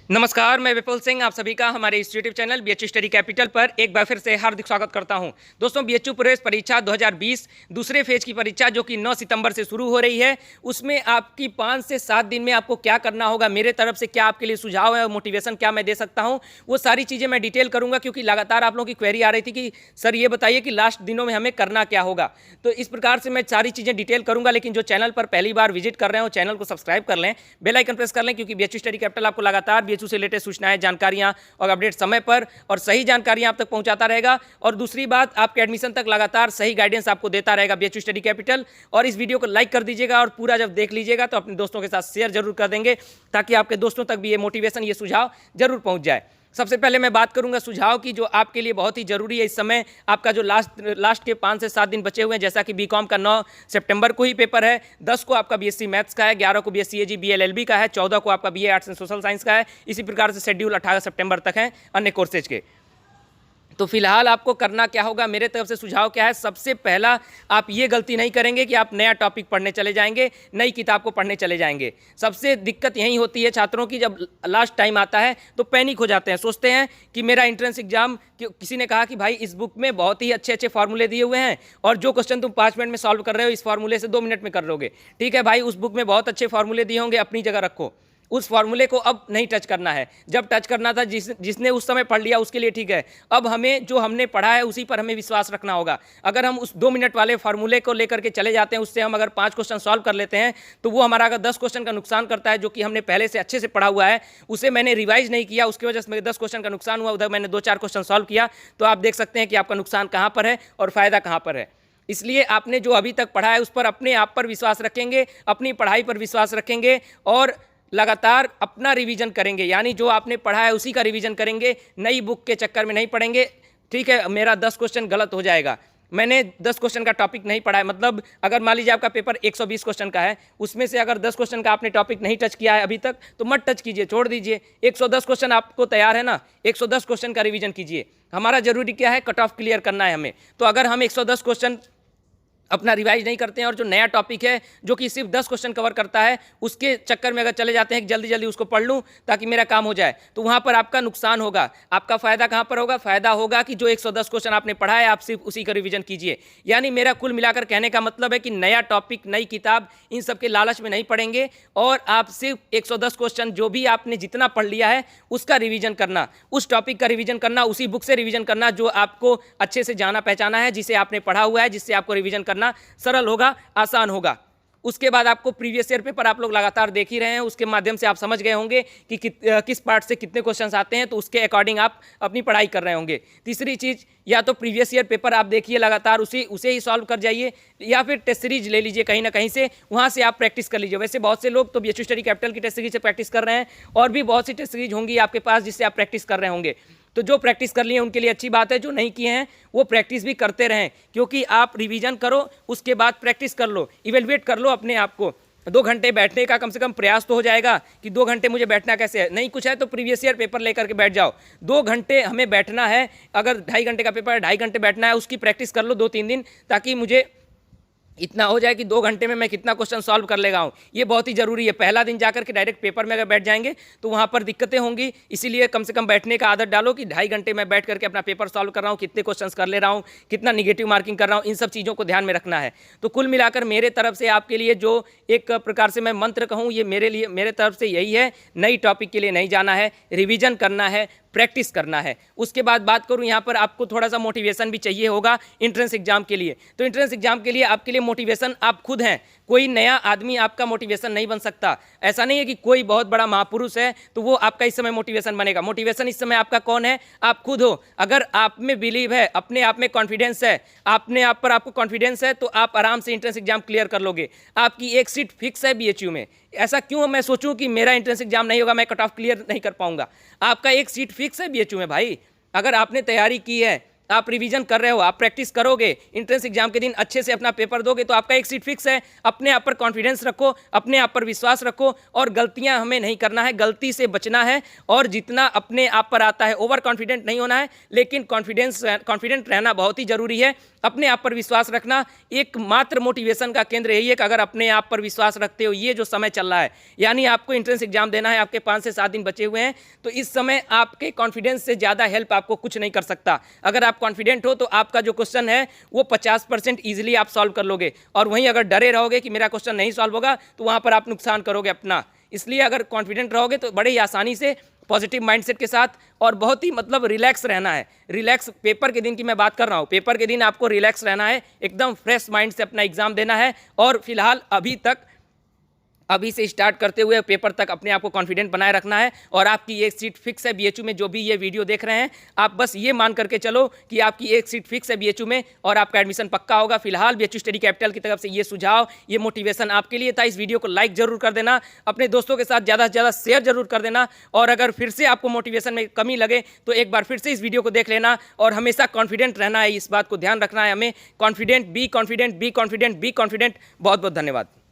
नमस्कार, मैं विपुल सिंह आप सभी का हमारे इस YouTube channel BHU study capital पर एक बार फिर से हार्दिक स्वागत करता हूं। दोस्तों, बीएचयू प्रवेश परीक्षा 2020 दूसरे फेज की परीक्षा जो कि 9 सितंबर से शुरू हो रही है, उसमें आपकी 5 से 7 दिन में आपको क्या करना होगा, मेरे तरफ से क्या आपके लिए सुझाव है और मोटिवेशन क्या मैं दे सकता हूं, वो सारी चीज़ें मैं डिटेल करूँगा क्योंकि लगातार आप लोगों की क्वेरी आ रही थी कि सर ये बताइए कि लास्ट दिनों में हमें करना क्या होगा। तो इस प्रकार से मैं सारी चीज़ें डिटेल करूँगा, लेकिन जो चैनल पर पहली बार विजिट कर रहे हैं वो चैनल को सब्सक्राइब कर लें, बेल आइकन प्रेस कर लें क्योंकि बीएचयू स्टडी कैपिटल आपको लगातार बीएचयू से लेटेस्ट सूचनाएं, जानकारियां और अपडेट समय पर और सही जानकारियां आप तक पहुंचाता रहेगा। और दूसरी बात, आपके एडमिशन तक लगातार सही गाइडेंस आपको देता रहेगा बीएचयू स्टडी कैपिटल। और इस वीडियो को लाइक कर दीजिएगा और पूरा जब देख लीजिएगा तो अपने दोस्तों के साथ शेयर जरूर कर देंगे ताकि आपके दोस्तों तक भी ये मोटिवेशन, ये सुझाव जरूर पहुंच जाए। सबसे पहले मैं बात करूंगा सुझाव की, जो आपके लिए बहुत ही जरूरी है। इस समय आपका जो लास्ट के 5 से 7 दिन बचे हुए हैं, जैसा कि बीकॉम का 9 सितंबर को ही पेपर है, 10 को आपका बीएससी मैथ्स का है, 11 को बीएससी एजी बीएलएलबी का है, 14 को आपका BA arts and social science का है। इसी प्रकार से शेड्यूल 18 सितंबर तक है अन्य कोर्सेज के। तो फिलहाल आपको करना क्या होगा, मेरे तरफ से सुझाव क्या है। सबसे पहला, आप ये गलती नहीं करेंगे कि आप नया टॉपिक पढ़ने चले जाएंगे, नई किताब को पढ़ने चले जाएंगे। सबसे दिक्कत यही होती है छात्रों की, जब लास्ट टाइम आता है तो पैनिक हो जाते हैं, सोचते हैं कि मेरा एंट्रेंस एग्जाम, किसी ने कहा कि भाई इस बुक में बहुत ही अच्छे अच्छे फार्मूले दिए हुए हैं और जो क्वेश्चन तुम 5 मिनट में सॉल्व कर रहे हो इस फार्मूले से 2 मिनट में कर लोगे। ठीक है भाई, उस बुक में बहुत अच्छे फार्मूले दिए होंगे, अपनी जगह रखो, उस फार्मूले को अब नहीं टच करना है। जब टच करना था, जिसने उस समय पढ़ लिया उसके लिए ठीक है। अब हमें जो हमने पढ़ा है उसी पर हमें विश्वास रखना होगा। अगर हम उस 2 मिनट वाले फार्मूले को लेकर के चले जाते हैं, उससे हम अगर 5 क्वेश्चन सॉल्व कर लेते हैं तो वो हमारा अगर 10 क्वेश्चन का नुकसान करता है, जो कि हमने पहले से अच्छे से पढ़ा हुआ है, उसे मैंने रिवाइज नहीं किया, उसकी वजह से मेरे 10 क्वेश्चन का नुकसान हुआ, उधर मैंने 2-4 क्वेश्चन सॉल्व किया। तो आप देख सकते हैं कि आपका नुकसान कहाँ पर है और फायदा कहाँ पर है। इसलिए आपने जो अभी तक पढ़ा है उस पर, अपने आप पर विश्वास रखेंगे, अपनी पढ़ाई पर विश्वास रखेंगे और लगातार अपना रिवीजन करेंगे, यानी जो आपने पढ़ा है उसी का रिवीजन करेंगे, नई बुक के चक्कर में नहीं पढ़ेंगे। ठीक है, मेरा 10 क्वेश्चन गलत हो जाएगा, मैंने 10 क्वेश्चन का टॉपिक नहीं पढ़ा है, मतलब अगर मान लीजिए आपका पेपर 120 क्वेश्चन का है, उसमें से अगर 10 क्वेश्चन का आपने टॉपिक नहीं टच किया है अभी तक, तो मत टच कीजिए, छोड़ दीजिए। 110 क्वेश्चन आपको तैयार है ना, 110 क्वेश्चन का रिवीजन कीजिए। हमारा जरूरी क्या है, कट ऑफ क्लियर करना है हमें। तो अगर हम 110 क्वेश्चन अपना रिवाइज नहीं करते हैं और जो नया टॉपिक है जो कि सिर्फ 10 क्वेश्चन कवर करता है, उसके चक्कर में अगर चले जाते हैं कि जल्दी जल्दी उसको पढ़ लूं ताकि मेरा काम हो जाए, तो वहां पर आपका नुकसान होगा। आपका फायदा कहां पर होगा, फायदा होगा कि जो 110 क्वेश्चन आपने पढ़ा है आप सिर्फ उसी का रिवीजन कीजिए। यानी मेरा कुल मिलाकर कहने का मतलब है कि नया टॉपिक, नई किताब, इन सब के लालच में नहीं पढ़ेंगे और आप सिर्फ 110 क्वेश्चन जो भी आपने जितना पढ़ लिया है उसका रिवीजन करना, उस टॉपिक का रिवीजन करना, उसी बुक से रिवीजन करना जो आपको अच्छे से जाना पहचाना है, जिसे आपने पढ़ा हुआ है, जिससे आपको रिवीजन करना सरल होगा, आसान होगा। उसके बाद आपको प्रीवियस ईयर पेपर आप लोग लगातार देख ही रहे हैं, उसके माध्यम से आप समझ गए होंगे कि किस पार्ट से कितने क्वेश्चंस आते हैं, तो उसके अकॉर्डिंग आप अपनी पढ़ाई कर रहे होंगे। तीसरी चीज़, या तो प्रीवियस ईयर पेपर आप देखिए लगातार, उसे ही सॉल्व कर जाइए, या फिर टेस्ट सीरीज ले लीजिए कहीं ना कहीं से, वहाँ से आप प्रैक्टिस कर लीजिए। वैसे बहुत से लोग तो बीएचयू स्टडी कैपिटल की टेस्ट सीरीज से प्रैक्टिस कर रहे हैं और भी बहुत सी टेस्ट सीरीज होंगी आपके पास जिससे आप प्रैक्टिस कर रहे होंगे। तो जो प्रैक्टिस कर लिए उनके लिए अच्छी बात है, जो नहीं किए हैं वो प्रैक्टिस भी करते रहें, क्योंकि आप रिवीजन करो, उसके बाद प्रैक्टिस कर लो, इवेलुएट कर लो अपने आप को। 2 घंटे बैठने का कम से कम प्रयास तो हो जाएगा कि 2 घंटे मुझे बैठना कैसे है। नहीं कुछ है तो प्रीवियस ईयर पेपर लेकर के बैठ जाओ, 2 घंटे हमें बैठना है। अगर 2.5 घंटे का पेपर है, 2.5 घंटे बैठना है, उसकी प्रैक्टिस कर लो 2-3 दिन, ताकि मुझे इतना हो जाए कि 2 घंटे में मैं कितना क्वेश्चन सॉल्व कर लेगा हूँ। ये बहुत ही जरूरी है। पहला दिन जाकर के डायरेक्ट पेपर में अगर बैठ जाएंगे तो वहाँ पर दिक्कतें होंगी, इसीलिए कम से कम बैठने का आदत डालो कि 2.5 घंटे में बैठ करके अपना पेपर सॉल्व कर रहा हूँ, कितने क्वेश्चंस कर ले रहा हूँ, कितना निगेटिव मार्किंग कर रहा हूँ, इन सब चीज़ों को ध्यान में रखना है। तो कुल मिलाकर मेरे तरफ से आपके लिए जो एक प्रकार से मैं मंत्र कहूँ, ये मेरे तरफ से यही है, नई टॉपिक के लिए नहीं जाना है, रिविजन करना है, प्रैक्टिस करना है। उसके बाद बात करूं, यहाँ पर आपको थोड़ा सा मोटिवेशन भी चाहिए होगा एंट्रेंस एग्जाम के लिए। तो एंट्रेंस एग्जाम के लिए आपके लिए मोटिवेशन आप खुद हैं, कोई नया आदमी आपका मोटिवेशन नहीं बन सकता। ऐसा नहीं है कि कोई बहुत बड़ा महापुरुष है तो वो आपका इस समय मोटिवेशन बनेगा। मोटिवेशन इस समय आपका कौन है, आप खुद हो। अगर आप में बिलीव है, अपने आप में कॉन्फिडेंस है, अपने आप पर आपको कॉन्फिडेंस है, तो आप आराम से एंट्रेंस एग्जाम क्लियर कर लोगे। आपकी एक सीट फिक्स है बीएचयू में। ऐसा क्यों मैं सोचूं कि मेरा एंट्रेंस एग्जाम नहीं होगा, मैं कट ऑफ क्लियर नहीं कर पाऊंगा। आपका एक सीट फिक्स है बीएचयू में भाई। अगर आपने तैयारी की है आप रिवीजन कर रहे हो, आप प्रैक्टिस करोगे, एंट्रेंस एग्जाम के दिन अच्छे से अपना पेपर दोगे तो आपका एक सीट फिक्स है। अपने आप पर कॉन्फिडेंस रखो, अपने आप पर विश्वास रखो और गलतियां हमें नहीं करना है, गलती से बचना है। और जितना अपने आप पर आता है, ओवर कॉन्फिडेंट नहीं होना है, लेकिन कॉन्फिडेंट रहना बहुत ही जरूरी है। अपने आप पर विश्वास रखना एकमात्र मोटिवेशन का केंद्र यही है कि अगर अपने आप पर विश्वास रखते हो, ये जो समय चल रहा है, यानी आपको एंट्रेंस एग्जाम देना है, आपके 5 से 7 दिन बचे हुए हैं, तो इस समय आपके कॉन्फिडेंस से ज़्यादा हेल्प आपको कुछ नहीं कर सकता। अगर आप कॉन्फिडेंट हो तो आपका जो क्वेश्चन है वो 50% ईजिली आप सॉल्व कर लोगे, और वहीं अगर डरे रहोगे कि मेरा क्वेश्चन नहीं सॉल्व होगा तो वहाँ पर आप नुकसान करोगे अपना। इसलिए अगर कॉन्फिडेंट रहोगे तो बड़े ही आसानी से पॉजिटिव माइंडसेट के साथ और बहुत ही रिलैक्स रहना है। रिलैक्स पेपर के दिन की मैं बात कर रहा हूँ, पेपर के दिन आपको रिलैक्स रहना है, एकदम फ्रेश माइंड से अपना एग्जाम देना है। और फिलहाल अभी से स्टार्ट करते हुए पेपर तक अपने आप को कॉन्फिडेंट बनाए रखना है। और आपकी एक सीट फिक्स है बीएचयू में। जो भी ये वीडियो देख रहे हैं, आप बस ये मान करके चलो कि आपकी एक सीट फिक्स है बीएचयू में और आपका एडमिशन पक्का होगा। फिलहाल बीएचयू स्टडी कैपिटल की तरफ से ये सुझाव, ये मोटिवेशन आपके लिए था। इस वीडियो को लाइक जरूर कर देना, अपने दोस्तों के साथ ज़्यादा से ज़्यादा शेयर जरूर कर देना। और अगर फिर से आपको मोटिवेशन में कमी लगे तो एक बार फिर से इस वीडियो को देख लेना। और हमेशा कॉन्फिडेंट रहना है, इस बात को ध्यान रखना है हमें। Confident, be confident, be confident, be confident. बहुत बहुत धन्यवाद।